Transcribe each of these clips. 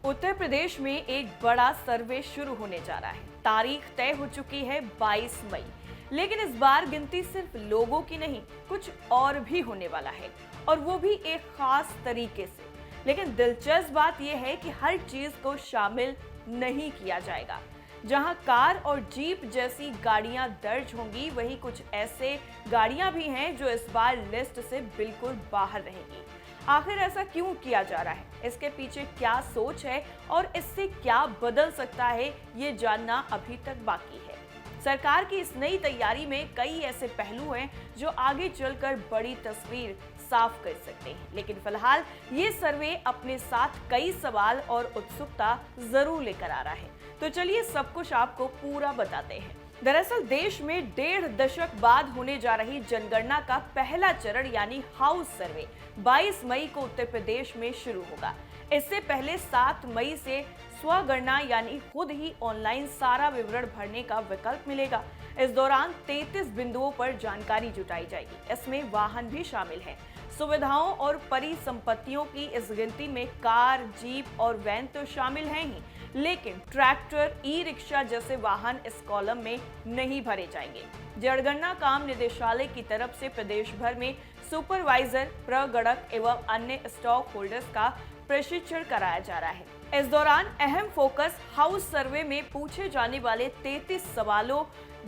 उत्तर प्रदेश में एक बड़ा सर्वे शुरू होने जा रहा है। तारीख तय हो चुकी है 22 मई, लेकिन इस बार गिनती सिर्फ लोगों की नहीं, कुछ और भी होने वाला है, और वो भी एक खास तरीके से। लेकिन दिलचस्प बात यह है कि हर चीज को शामिल नहीं किया जाएगा। जहां कार और जीप जैसी गाड़ियां दर्ज होंगी, वहीं कुछ ऐसे गाड़ियां भी हैं जो इस बार लिस्ट से बिल्कुल बाहर रहेंगी। आखिर ऐसा क्यों किया जा रहा है, इसके पीछे क्या सोच है और इससे क्या बदल सकता है, ये जानना अभी तक बाकी है। सरकार की इस नई तैयारी में कई ऐसे पहलू हैं जो आगे चलकर बड़ी तस्वीर साफ कर सकते हैं। लेकिन फिलहाल ये सर्वे अपने साथ कई सवाल और उत्सुकता जरूर लेकर आ रहा है। तो चलिए सब कुछ आपको पूरा बताते हैं। दरअसल देश में 1.5 दशक बाद होने जा रही जनगणना का पहला चरण यानी हाउस सर्वे 22 मई को उत्तर प्रदेश में शुरू होगा। इससे पहले 7 मई से स्वगणना यानी खुद ही ऑनलाइन सारा विवरण भरने का विकल्प मिलेगा। इस दौरान 33 बिंदुओं पर जानकारी जुटाई जाएगी। इसमें वाहन भी शामिल हैं। सुविधाओं और परिसंपत्तियों की इस गिनती में कार, जीप और वैन तो शामिल हैं ही, लेकिन ट्रैक्टर, ई रिक्शा जैसे वाहन इस कॉलम में नहीं भरे जाएंगे। जनगणना काम निदेशालय की तरफ से प्रदेश भर में सुपरवाइजर, प्रगणक एवं अन्य स्टॉक होल्डर्स का प्रशिक्षण कराया जा रहा है। इस दौरान अहम फोकस हाउस सर्वे में पूछे जाने वाले 33 सवालों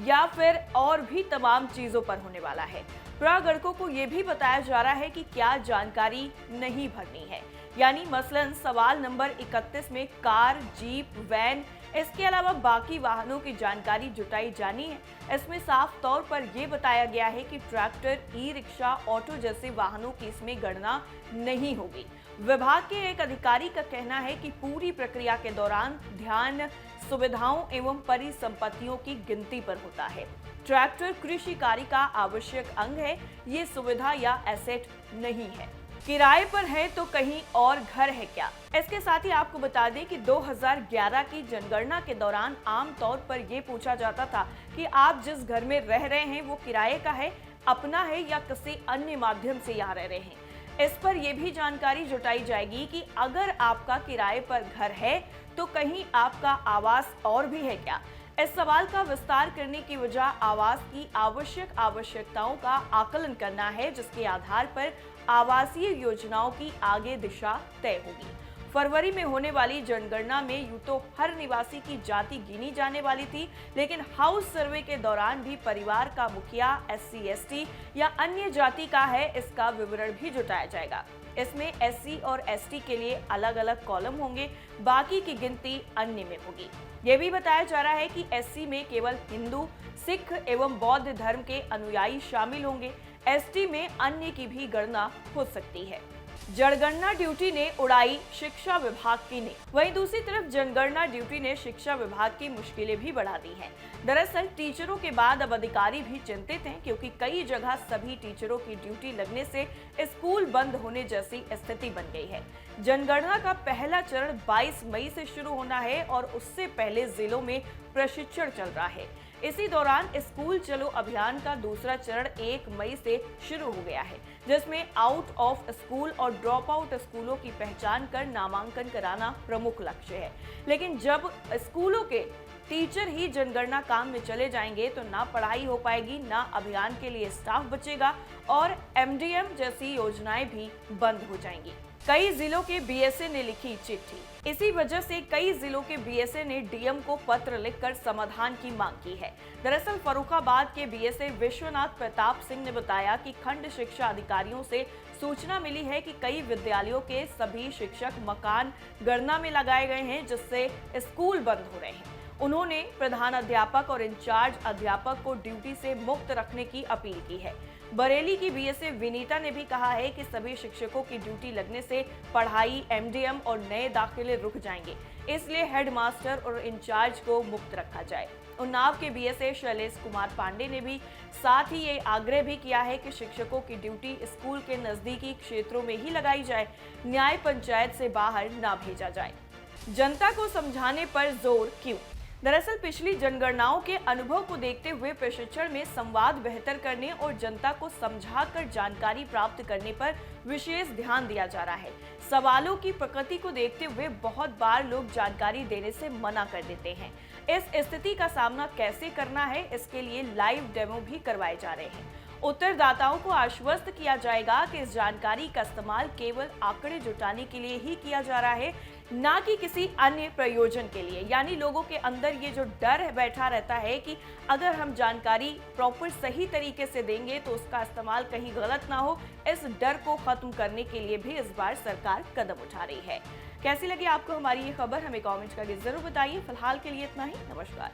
या फिर और भी तमाम चीजों पर होने वाला है। प्रगणकों को यह भी बताया जा रहा है कि क्या जानकारी नहीं भरनी है, यानी मसलन सवाल नंबर 31 में कार, जीप, वैन, इसके अलावा बाकी वाहनों की जानकारी जुटाई जानी है। इसमें साफ तौर पर यह बताया गया है कि ट्रैक्टर, ई रिक्शा, ऑटो जैसे वाहनों की इसमें गणना नहीं होगी। विभाग के एक अधिकारी का कहना है कि पूरी प्रक्रिया के दौरान ध्यान सुविधाओं एवं परिसंपत्तियों की गिनती पर होता है। ट्रैक्टर कृषि कार्य का आवश्यक अंग है, ये सुविधा या एसेट नहीं है। किराए पर है तो कहीं और घर है क्या? इसके साथ ही आपको बता दें कि 2011 की जनगणना के दौरान आमतौर पर यह पूछा जाता था कि आप जिस घर में रह रहे हैं वो किराए का है, अपना है या किसी अन्य माध्यम से यहाँ रह रहे हैं। इस पर यह भी जानकारी जुटाई जाएगी कि अगर आपका किराए पर घर है तो कहीं आपका आवास और भी है क्या? इस सवाल का विस्तार करने की वजह आवास की आवश्यकताओं का आकलन करना है, जिसके आधार पर आवासीय योजनाओं की आगे दिशा तय होगी। फरवरी में होने वाली जनगणना में यूं तो हर निवासी की जाति गिनी जाने वाली थी, लेकिन हाउस सर्वे के दौरान भी परिवार का मुखिया SC, ST या अन्य जाति का है, इसका विवरण भी जुटाया जाएगा। इसमें SC और ST के लिए अलग अलग कॉलम होंगे, बाकी की गिनती अन्य में होगी। यह भी बताया जा रहा है कि SC में केवल हिंदू, सिख एवं बौद्ध धर्म के अनुयायी शामिल होंगे। ST में अन्य की भी गणना हो सकती है। जनगणना ड्यूटी ने उड़ाई शिक्षा विभाग की नींद। वहीं दूसरी तरफ जनगणना ड्यूटी ने शिक्षा विभाग की मुश्किलें भी बढ़ा दी हैं। दरअसल टीचरों के बाद अब अधिकारी भी चिंतित हैं, क्योंकि कई जगह सभी टीचरों की ड्यूटी लगने से स्कूल बंद होने जैसी स्थिति बन गई है। जनगणना का पहला चरण 22 मई से शुरू होना है और उससे पहले जिलों में प्रशिक्षण चल रहा है। इसी दौरान स्कूल चलो अभियान का दूसरा चरण 1 मई से शुरू हो गया है, जिसमें आउट ऑफ स्कूल और ड्रॉप आउट स्कूलों की पहचान कर नामांकन कराना प्रमुख लक्ष्य है। लेकिन जब स्कूलों के टीचर ही जनगणना काम में चले जाएंगे तो ना पढ़ाई हो पाएगी, ना अभियान के लिए स्टाफ बचेगा और MDM जैसी योजनाएं भी बंद हो जाएंगी। कई जिलों के BSA ने लिखी चिट्ठी। इसी वजह से कई जिलों के BSA ने DM को पत्र लिखकर समाधान की मांग की है। दरअसल फर्रुखाबाद के BSA विश्वनाथ प्रताप सिंह ने बताया कि खंड शिक्षा अधिकारियों से सूचना मिली है कि कई विद्यालयों के सभी शिक्षक मकान गणना में लगाए गए हैं, जिससे स्कूल बंद हो रहे हैं। उन्होंने प्रधान अध्यापक और इंचार्ज अध्यापक को ड्यूटी से मुक्त रखने की अपील की है। बरेली की BSA विनीता ने भी कहा है कि सभी शिक्षकों की ड्यूटी लगने से पढ़ाई, MDM और नए दाखिले रुक जाएंगे, इसलिए हेडमास्टर और इंचार्ज को मुक्त रखा जाए। उन्नाव के BSA शैलेश कुमार पांडे ने भी साथ ही ये आग्रह भी किया है कि शिक्षकों की ड्यूटी स्कूल के नजदीकी क्षेत्रों में ही लगाई जाए, न्याय पंचायत से बाहर ना भेजा जाए। जनता को समझाने पर जोर क्यों? दरअसल पिछली जनगणनाओं के अनुभव को देखते हुए प्रशिक्षण में संवाद बेहतर करने और जनता को समझाकर जानकारी प्राप्त करने पर विशेष ध्यान दिया जा रहा है। सवालों की प्रकृति को देखते हुए बहुत बार लोग जानकारी देने से मना कर देते हैं। इस स्थिति का सामना कैसे करना है, इसके लिए लाइव डेमो भी करवाए जा रहे हैं। उत्तरदाताओं को आश्वस्त किया जाएगा कि इस जानकारी का इस्तेमाल केवल आंकड़े जुटाने के लिए ही किया जा रहा है, ना कि किसी अन्य प्रयोजन के लिए। यानी लोगों के अंदर ये जो डर बैठा रहता है कि अगर हम जानकारी प्रॉपर सही तरीके से देंगे तो उसका इस्तेमाल कहीं गलत ना हो, इस डर को खत्म करने के लिए भी इस बार सरकार कदम उठा रही है। कैसी लगी आपको हमारी ये खबर, हमें कमेंट करके जरूर बताइए। फिलहाल के लिए इतना ही, नमस्कार।